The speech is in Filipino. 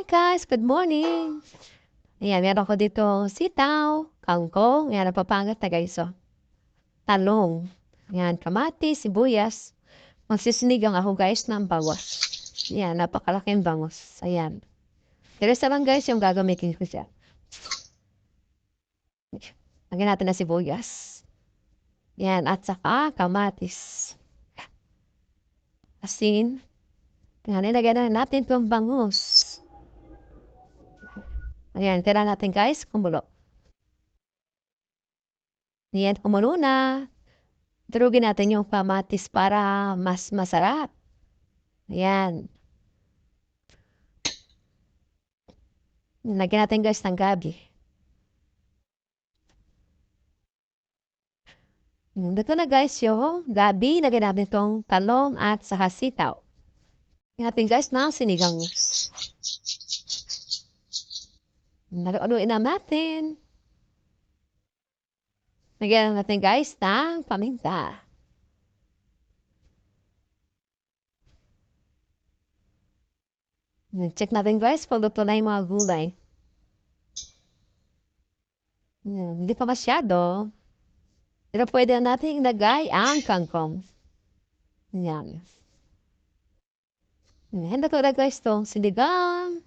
Hi guys, good morning. Ayan, meron ko dito sitaw, kangkong, ayan, napapangat na guys, oh. Talong, ayan, kamatis, sibuyas. Magsisinigang ako guys ng bangos. Ayan, napakalaking bangos. Ayan. Teresa lang guys yung gagamitin ko siya. Lagyan natin na sibuyas. Ayan, at saka kamatis. Asin. Ayan, ilagyan na natin itong bangus. Ayan, tira natin guys, kumulo. Ayan, kumulo na. Durugin natin yung kamatis para mas masarap. Ayan. Lagyan natin guys ng gabi. Dito na guys yung gabi. Lagyan natin itong talong at saka sitaw. Lagyan natin guys ng sinigang. Naluin na natin. Lagyan natin guys ng paminta. Check natin guys kung luto na yung mga gulay. Hindi pa masyado. Pero pwede na natin ilagay ang kangkong. Yan. Handa ko na guys itong sinigang.